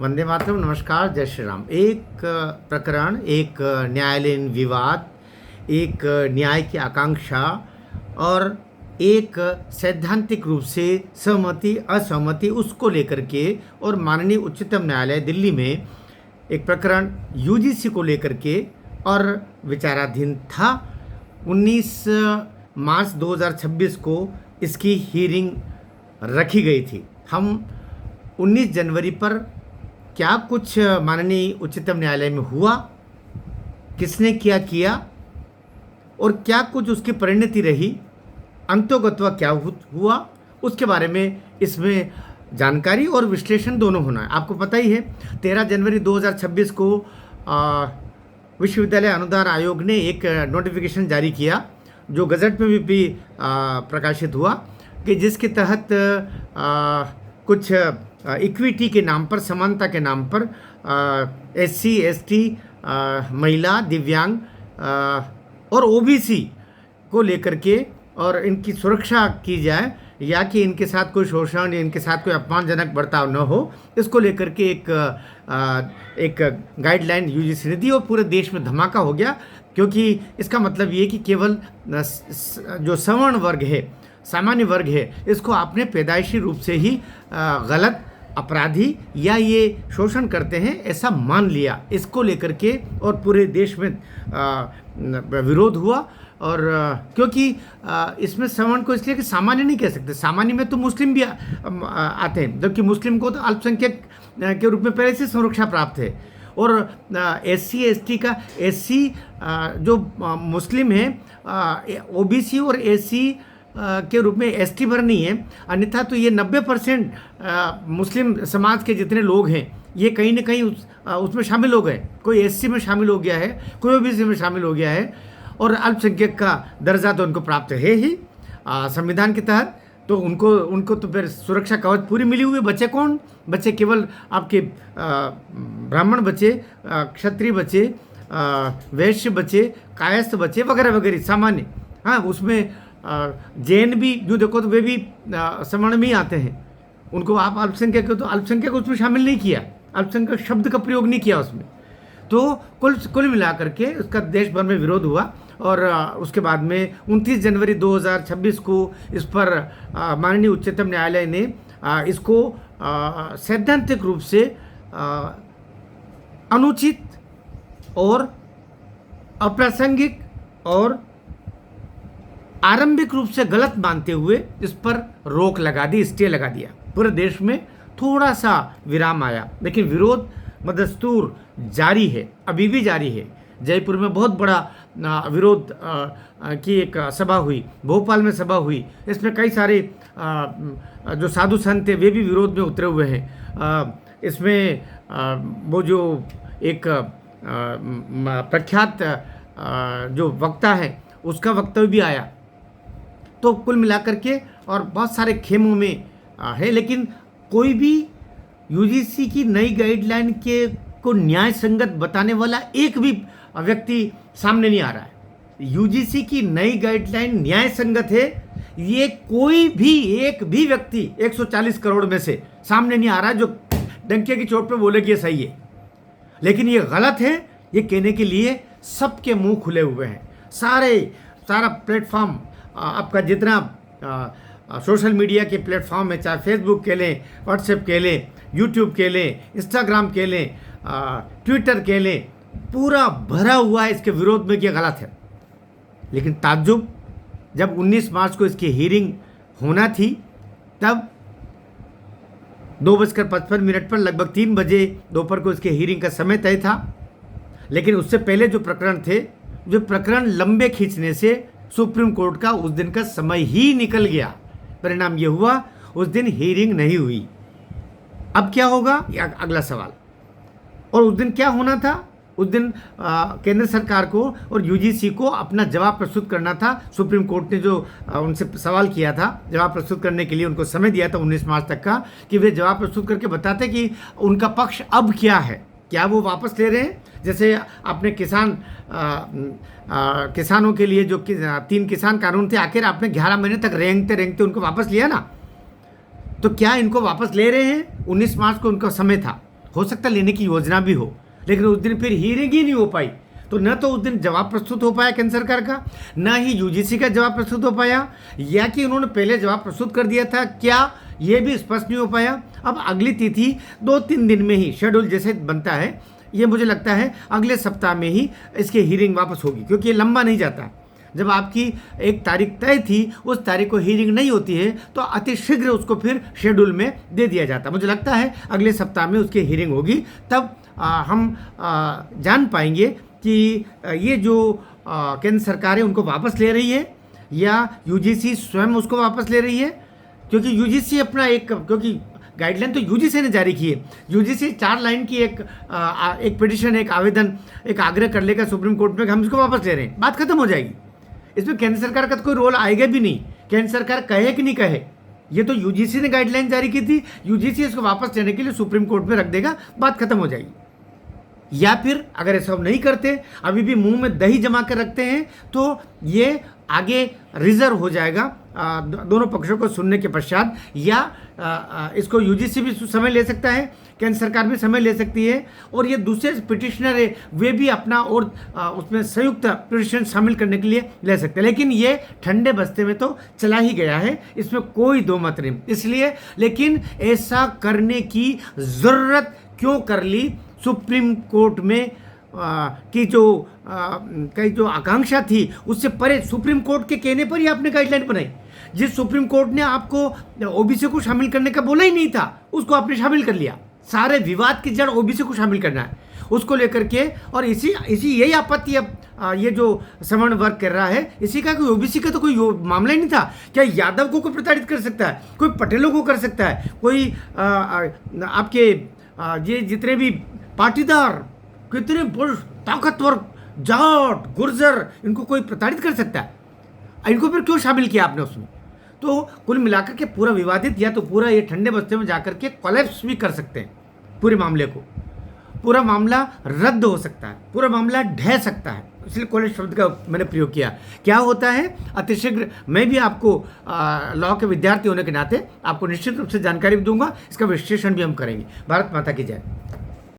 वंदे मातरम। नमस्कार, जय श्री राम। एक प्रकरण, एक न्यायालयीन विवाद, एक न्याय की आकांक्षा और एक सैद्धांतिक रूप से सहमति असहमति उसको लेकर के और माननीय उच्चतम न्यायालय दिल्ली में एक प्रकरण यूजीसी को लेकर के और विचाराधीन था। 19 मार्च 2026 को इसकी हीरिंग रखी गई थी। हम 19 जनवरी पर क्या कुछ माननीय उच्चतम न्यायालय में हुआ, किसने क्या किया और क्या कुछ उसकी परिणति रही, अंतोगत्वा क्या हुआ, उसके बारे में इसमें जानकारी और विश्लेषण दोनों होना है। आपको पता ही है 13 जनवरी 2026 को विश्वविद्यालय अनुदान आयोग ने एक नोटिफिकेशन जारी किया जो गजट में भी प्रकाशित हुआ कि जिसके तहत कुछ इक्विटी के नाम पर, समानता के नाम पर एससी, एसटी, महिला, दिव्यांग और ओबीसी को लेकर के और इनकी सुरक्षा की जाए या कि इनके साथ कोई शोषण या इनके साथ कोई अपमानजनक बर्ताव न हो, इसको लेकर के एक गाइडलाइन यूजीसी ने दी और पूरे देश में धमाका हो गया। क्योंकि इसका मतलब ये कि केवल जो सवर्ण वर्ग है, सामान्य वर्ग है, इसको आपने पैदाइशी रूप से ही गलत, अपराधी या ये शोषण करते हैं ऐसा मान लिया। इसको लेकर के और पूरे देश में विरोध हुआ। और क्योंकि इसमें सवर्ण को इसलिए कि सामान्य नहीं कह सकते, सामान्य में तो मुस्लिम भी आते हैं, जबकि मुस्लिम को तो अल्पसंख्यक के रूप में पहले से सुरक्षा प्राप्त है। और एससी, एसटी का एससी जो मुस्लिम है, ओबीसी और एससी के रूप में एसटी भर नहीं है, अन्यथा तो ये 90% मुस्लिम समाज के जितने लोग हैं ये कहीं ना कहीं उसमें शामिल हो गए। कोई एससी में शामिल हो गया है, कोई ओबीसी में शामिल हो गया है और अल्पसंख्यक का दर्जा तो उनको प्राप्त है ही संविधान के तहत। तो उनको तो फिर सुरक्षा कवच पूरी मिली हुई। बचे कौन? बचे केवल आपके ब्राह्मण बचे, क्षत्रिय बचे, वैश्य बचे, कायस्थ बचे, वगैरह वगैरह सामान्य। हाँ, उसमें जैन भी जो देखो तो वे भी सवर्ण में ही आते हैं। उनको आप अल्पसंख्यक हो तो अल्पसंख्यक उसमें शामिल नहीं किया, अल्पसंख्यक शब्द का प्रयोग नहीं किया उसमें। तो कुल मिलाकर के उसका देश भर में विरोध हुआ और उसके बाद में 29 जनवरी 2026 को इस पर माननीय उच्चतम न्यायालय ने इसको सैद्धांतिक रूप से अनुचित और अप्रासंगिक और आरंभिक रूप से गलत मानते हुए इस पर रोक लगा दी, स्टे लगा दिया। पूरे देश में थोड़ा सा विराम आया, लेकिन विरोध बदस्तूर जारी है, अभी भी जारी है। जयपुर में बहुत बड़ा विरोध की एक सभा हुई, भोपाल में सभा हुई, इसमें कई सारे जो साधु संत थे वे भी विरोध में उतरे हुए हैं। इसमें वो जो एक प्रख्यात जो वक्ता है उसका वक्तव्य भी आया। तो कुल मिलाकर के और बहुत सारे खेमों में है, लेकिन कोई भी यूजीसी की नई गाइडलाइन के को न्याय संगत बताने वाला एक भी व्यक्ति सामने नहीं आ रहा है। यूजीसी की नई गाइडलाइन न्याय संगत है, ये कोई भी एक भी व्यक्ति 140 करोड़ में से सामने नहीं आ रहा है जो डंके की चोट पे बोले कि ये सही है। लेकिन ये गलत है, ये कहने के लिए सबके मुंह खुले हुए हैं। सारा प्लेटफॉर्म, आपका जितना सोशल मीडिया के प्लेटफॉर्म है, चाहे फेसबुक के लें, व्हाट्सएप के लें, यूट्यूब के लें, इंस्टाग्राम के लें, ट्विटर के लें, पूरा भरा हुआ है इसके विरोध में कि गलत है। लेकिन ताज्जुब, जब 19 मार्च को इसकी हीरिंग होना थी तब 2:55 पर लगभग 3 बजे दोपहर को इसके हीरिंग का समय तय था। लेकिन उससे पहले जो प्रकरण थे, जो प्रकरण लंबे खींचने से सुप्रीम कोर्ट का उस दिन का समय ही निकल गया। परिणाम ये हुआ उस दिन हीरिंग नहीं हुई। अब क्या होगा, अगला सवाल। और उस दिन क्या होना था? उस दिन केंद्र सरकार को और यूजीसी को अपना जवाब प्रस्तुत करना था। सुप्रीम कोर्ट ने जो उनसे सवाल किया था, जवाब प्रस्तुत करने के लिए उनको समय दिया था 19 मार्च तक का, कि वे जवाब प्रस्तुत करके बताते कि उनका पक्ष अब क्या है, क्या वो वापस ले रहे हैं। जैसे आपने किसानों के लिए जो 3 किसान कानून थे, आखिर आपने 11 महीने तक रेंगते उनको वापस लिया ना, तो क्या इनको वापस ले रहे हैं? 19 मार्च को उनका समय था हो सकता है लेने की योजना भी हो, लेकिन उस दिन फिर हियरिंग ही नहीं हो पाई, तो न तो उस दिन जवाब प्रस्तुत हो पाया केंद्र सरकार का, न ही यूजीसी का जवाब प्रस्तुत हो पाया, या कि उन्होंने पहले जवाब प्रस्तुत कर दिया था क्या, ये भी स्पष्ट नहीं हो पाया। अब अगली तिथि 2-3 दिन में ही शेड्यूल जैसे बनता है, ये मुझे लगता है अगले सप्ताह में ही इसकी हियरिंग वापस होगी, क्योंकि ये लंबा नहीं जाता। जब आपकी एक तारीख तय थी, उस तारीख को हियरिंग नहीं होती है तो अतिशीघ्र उसको फिर शेड्यूल में दे दिया जाता। मुझे लगता है अगले सप्ताह में उसकी हियरिंग होगी, तब हम जान पाएंगे कि ये जो केंद्र सरकार है उनको वापस ले रही है या यूजीसी स्वयं उसको वापस ले रही है। क्योंकि यूजीसी अपना क्योंकि गाइडलाइन तो यूजीसी ने जारी की है, यूजीसी 4 लाइन की एक पिटिशन, एक आवेदन, एक आग्रह कर लेगा सुप्रीम कोर्ट में कि हम इसको वापस ले रहे हैं, बात खत्म हो जाएगी। इसमें केंद्र सरकार का तो कोई रोल आएगा भी नहीं, केंद्र सरकार कहे कि नहीं कहे, ये तो यूजीसी ने गाइडलाइन जारी की थी, यूजीसी इसको वापस लेने के लिए सुप्रीम कोर्ट में रख देगा, बात खत्म हो जाएगी। या फिर अगर ऐसा नहीं करते, अभी भी मुंह में दही जमा कर रखते हैं, तो ये आगे रिजर्व हो जाएगा दोनों पक्षों को सुनने के पश्चात, या इसको यूजीसी भी समय ले सकता है, केंद्र सरकार भी समय ले सकती है, और ये दूसरे पिटिशनर है वे भी अपना और उसमें संयुक्त पिटिशन शामिल करने के लिए ले सकते हैं। लेकिन ये ठंडे बस्ते में तो चला ही गया है, इसमें कोई दो मत नहीं। इसलिए लेकिन ऐसा करने की ज़रूरत क्यों कर ली सुप्रीम कोर्ट में की जो आकांक्षा थी उससे परे सुप्रीम कोर्ट के कहने पर ही आपने गाइडलाइन बनाई। जिस सुप्रीम कोर्ट ने आपको ओबीसी को शामिल करने का बोला ही नहीं था, उसको आपने शामिल कर लिया। सारे विवाद की जड़ ओबीसी को शामिल करना है, उसको लेकर के, और इसी यही आपत्ति अब ये जो सवर्ण वर्ग कर रहा है, इसी का कोई ओबीसी का तो कोई मामला ही नहीं था। क्या यादव को कोई प्रताड़ित कर सकता है, कोई पटेलों को कर सकता है, कोई आपके ये जितने भी पाटीदार, कितने ताकतवर जाट गुर्जर, इनको कोई प्रताड़ित कर सकता है? इनको फिर क्यों शामिल किया आपने उसमें? तो कुल मिलाकर के पूरा विवादित, या तो पूरा ये ठंडे बस्ते में जाकर के कोलैप्स भी कर सकते हैं पूरे मामले को, पूरा मामला रद्द हो सकता है, पूरा मामला ढह सकता है। इसलिए कोलैप्स शब्द का मैंने प्रयोग किया। क्या होता है अतिशीघ्र, मैं भी आपको लॉ के विद्यार्थी होने के नाते आपको निश्चित रूप से जानकारी भी दूंगा, इसका विश्लेषण भी हम करेंगे। भारत माता की जय।